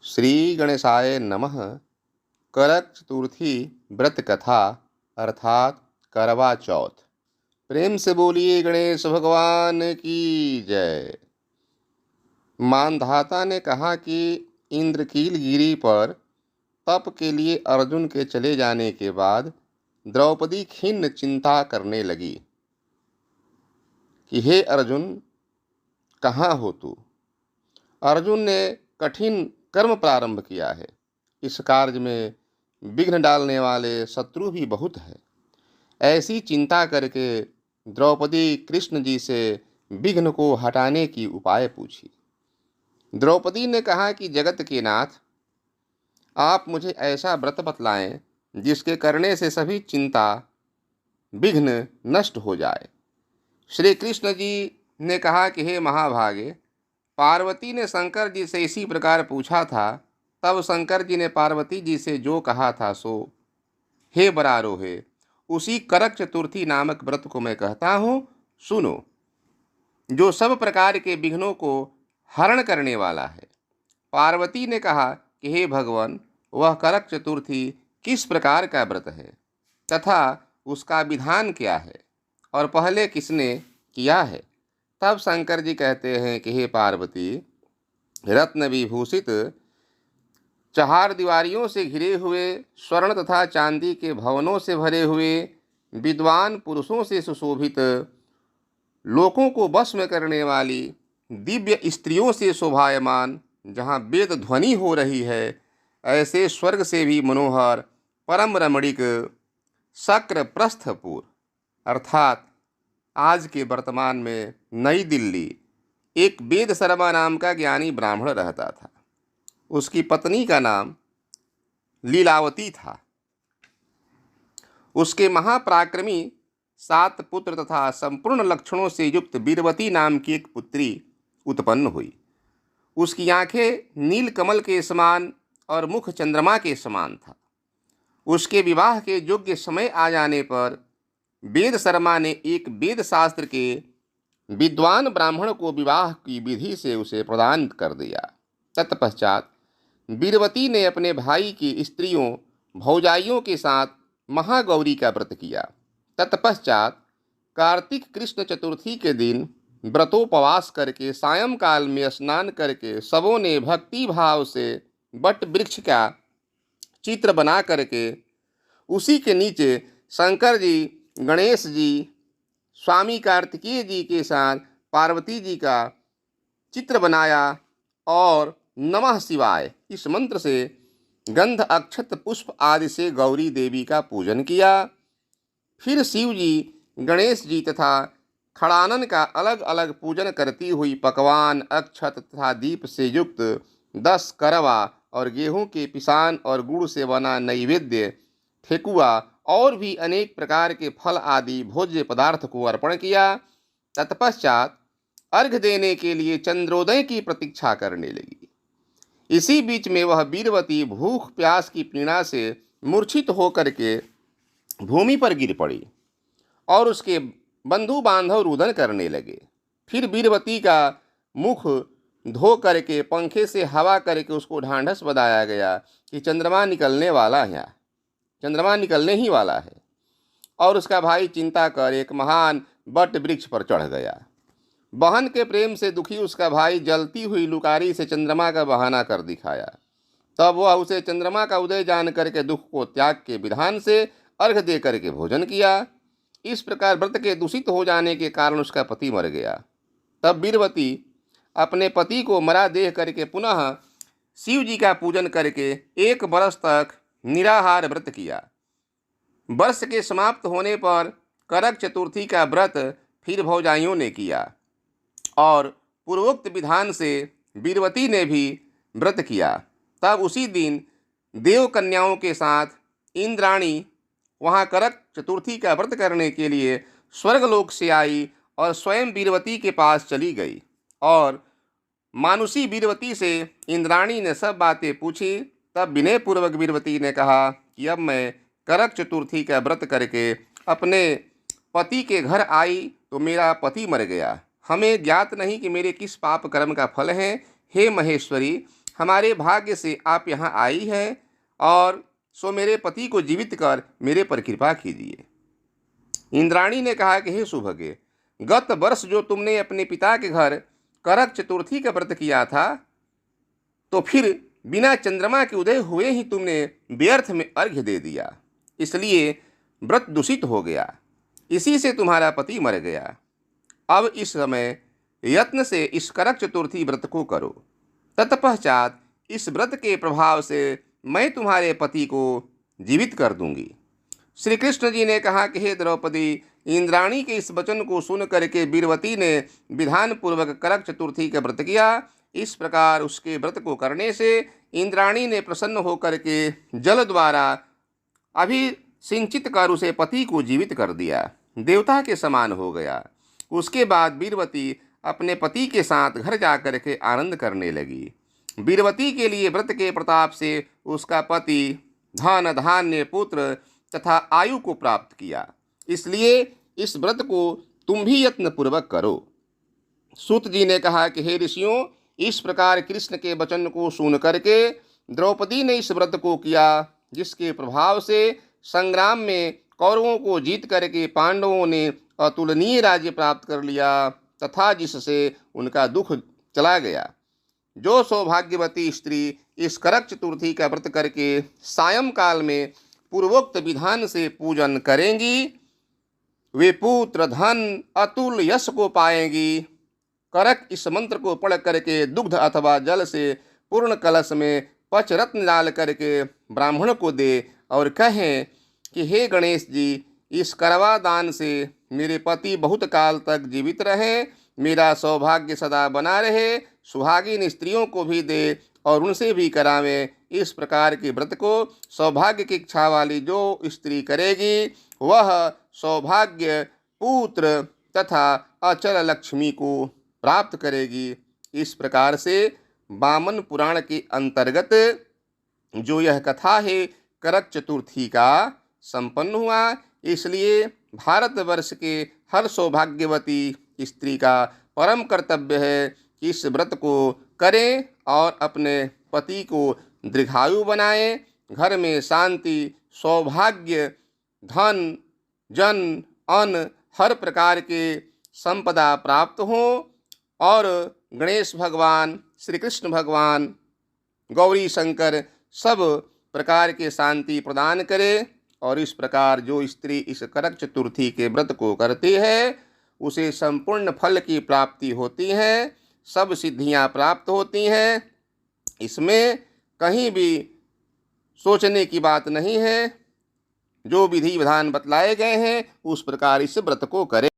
श्री गणेशाय नमः। करक चतुर्थी व्रत कथा अर्थात करवा चौथ। प्रेम से बोलिए गणेश भगवान की जय। मानधाता ने कहा कि इंद्रकील गिरी पर तप के लिए अर्जुन के चले जाने के बाद द्रौपदी खिन्न चिंता करने लगी कि हे अर्जुन, कहाँ हो तू। अर्जुन ने कठिन कर्म प्रारंभ किया है। इस कार्य में विघ्न डालने वाले शत्रु भी बहुत है। ऐसी चिंता करके द्रौपदी कृष्ण जी से विघ्न को हटाने की उपाय पूछी। द्रौपदी ने कहा कि जगत के नाथ, आप मुझे ऐसा व्रत बतलाएं जिसके करने से सभी चिंता विघ्न नष्ट हो जाए। श्री कृष्ण जी ने कहा कि हे महाभागे, पार्वती ने शंकर जी से इसी प्रकार पूछा था। तब शंकर जी ने पार्वती जी से जो कहा था सो हे बरारोहे, उसी करक चतुर्थी नामक व्रत को मैं कहता हूँ, सुनो, जो सब प्रकार के विघ्नों को हरण करने वाला है। पार्वती ने कहा कि हे भगवान, वह करक चतुर्थी किस प्रकार का व्रत है तथा उसका विधान क्या है और पहले किसने किया है। तब शंकर जी कहते हैं कि हे पार्वती, रत्न विभूषित चार दीवारियों से घिरे हुए स्वर्ण तथा चांदी के भवनों से भरे हुए विद्वान पुरुषों से सुशोभित लोकों को वश में करने वाली दिव्य स्त्रियों से शोभायमान, जहाँ वेद ध्वनि हो रही है, ऐसे स्वर्ग से भी मनोहर परम रमणीक शक्र प्रस्थपुर अर्थात आज के वर्तमान में नई दिल्ली एक वेद शर्मा नाम का ज्ञानी ब्राह्मण रहता था। उसकी पत्नी का नाम लीलावती था। उसके महापराक्रमी 7 पुत्र तथा संपूर्ण लक्षणों से युक्त वीरवती नाम की एक पुत्री उत्पन्न हुई। उसकी आंखें नील कमल के समान और मुख चंद्रमा के समान था। उसके विवाह के योग्य समय आ जाने पर वेद शर्मा ने एक वेद शास्त्र के विद्वान ब्राह्मण को विवाह की विधि से उसे प्रदान कर दिया। तत्पश्चात वीरवती ने अपने भाई की स्त्रियों भौजाइयों के साथ महागौरी का व्रत किया। तत्पश्चात कार्तिक कृष्ण चतुर्थी के दिन व्रतोपवास करके सायंकाल में स्नान करके सबों ने भक्ति भाव से वट वृक्ष का चित्र बना करके उसी के नीचे शंकर जी, गणेश जी, स्वामी कार्तिकेय जी के साथ पार्वती जी का चित्र बनाया और नमः शिवाय इस मंत्र से गंध अक्षत पुष्प आदि से गौरी देवी का पूजन किया। फिर शिव जी, गणेश जी तथा खड़ानन का अलग अलग पूजन करती हुई पकवान, अक्षत तथा दीप से युक्त 10 करवा और गेहूं के पिसान और गुड़ से बना नैवेद्य, ठेकुआ और भी अनेक प्रकार के फल आदि भोज्य पदार्थ को अर्पण किया। तत्पश्चात अर्घ्य देने के लिए चंद्रोदय की प्रतीक्षा करने लगी। इसी बीच में वह वीरवती भूख प्यास की पीड़ा से मूर्छित होकर के भूमि पर गिर पड़ी और उसके बंधु बांधव रुदन करने लगे। फिर वीरवती का मुख धो करके पंखे से हवा करके उसको ढांढस बधाया गया कि चंद्रमा निकलने वाला है, चंद्रमा निकलने ही वाला है। और उसका भाई चिंता कर एक महान वट वृक्ष पर चढ़ गया। बहन के प्रेम से दुखी उसका भाई जलती हुई लुकारी से चंद्रमा का बहाना कर दिखाया। तब वह उसे चंद्रमा का उदय जान करके दुख को त्याग के विधान से अर्घ दे करके भोजन किया। इस प्रकार व्रत के दूषित हो जाने के कारण उसका पति मर गया। तब वीरवती अपने पति को मरा देख करके पुनः शिव जी का पूजन करके 1 वर्ष तक निराहार व्रत किया। वर्ष के समाप्त होने पर करक चतुर्थी का व्रत फिर भौजाइयों ने किया और पूर्वोक्त विधान से वीरवती ने भी व्रत किया। तब उसी दिन देव कन्याओं के साथ इंद्राणी वहाँ करक चतुर्थी का व्रत करने के लिए स्वर्गलोक से आई और स्वयं वीरवती के पास चली गई और मानुषी वीरवती से इंद्राणी ने सब बातें पूछी। तब विनय पूर्वक वीरवती ने कहा कि अब मैं करक चतुर्थी का व्रत करके अपने पति के घर आई तो मेरा पति मर गया। हमें ज्ञात नहीं कि मेरे किस पाप कर्म का फल है। हे महेश्वरी, हमारे भाग्य से आप यहाँ आई है और सो मेरे पति को जीवित कर मेरे पर कृपा कीजिए। इंद्राणी ने कहा कि हे सुभगे, गत वर्ष जो तुमने अपने पिता के घर करक चतुर्थी का व्रत किया था, तो फिर बिना चंद्रमा के उदय हुए ही तुमने व्यर्थ में अर्घ्य दे दिया, इसलिए व्रत दूषित हो गया। इसी से तुम्हारा पति मर गया। अब इस समय यत्न से इस करक चतुर्थी व्रत को करो। तत्पश्चात इस व्रत के प्रभाव से मैं तुम्हारे पति को जीवित कर दूंगी। श्री कृष्ण जी ने कहा कि हे द्रौपदी, इंद्राणी के इस वचन को सुन करके वीरवती ने विधान पूर्वक करक चतुर्थी का व्रत किया। इस प्रकार उसके व्रत को करने से इंद्राणी ने प्रसन्न होकर के जल द्वारा अभिसिंचित कर उसे पति को जीवित कर दिया, देवता के समान हो गया। उसके बाद वीरवती अपने पति के साथ घर जाकर के आनंद करने लगी। वीरवती के लिए व्रत के प्रताप से उसका पति धन धान्य पुत्र तथा आयु को प्राप्त किया, इसलिए इस व्रत को तुम भी यत्न पूर्वक करो। सूत जी ने कहा कि हे ऋषियों, इस प्रकार कृष्ण के वचन को सुन करके द्रौपदी ने इस व्रत को किया, जिसके प्रभाव से संग्राम में कौरवों को जीत करके पांडवों ने अतुलनीय राज्य प्राप्त कर लिया तथा जिससे उनका दुख चला गया। जो सौभाग्यवती स्त्री इस करक चतुर्थी का व्रत करके सायंकाल में पूर्वोक्त विधान से पूजन करेंगी, वे पुत्र धन अतुल यश को पाएंगी। करक इस मंत्र को पढ़ करके दुग्ध अथवा जल से पूर्ण कलश में पंचरत्न डाल करके ब्राह्मण को दे और कहें कि हे गणेश जी, इस करवा दान से मेरे पति बहुत काल तक जीवित रहें, मेरा सौभाग्य सदा बना रहे। सुहागिन स्त्रियों को भी दे और उनसे भी करावें। इस प्रकार के व्रत को सौभाग्य की इच्छा वाली जो स्त्री करेगी, वह सौभाग्य पुत्र तथा अचल लक्ष्मी को प्राप्त करेगी। इस प्रकार से वामन पुराण के अंतर्गत जो यह कथा है करक चतुर्थी का संपन्न हुआ। इसलिए भारतवर्ष के हर सौभाग्यवती स्त्री का परम कर्तव्य है कि इस व्रत को करें और अपने पति को दीर्घायु बनाएं, घर में शांति सौभाग्य धन जन अन्न हर प्रकार के संपदा प्राप्त हो और गणेश भगवान, श्री कृष्ण भगवान, गौरी शंकर सब प्रकार के शांति प्रदान करे। और इस प्रकार जो स्त्री इस करक चतुर्थी के व्रत को करती है, उसे संपूर्ण फल की प्राप्ति होती है, सब सिद्धियां प्राप्त होती हैं। इसमें कहीं भी सोचने की बात नहीं है। जो विधि विधान बतलाए गए हैं उस प्रकार इस व्रत को करें।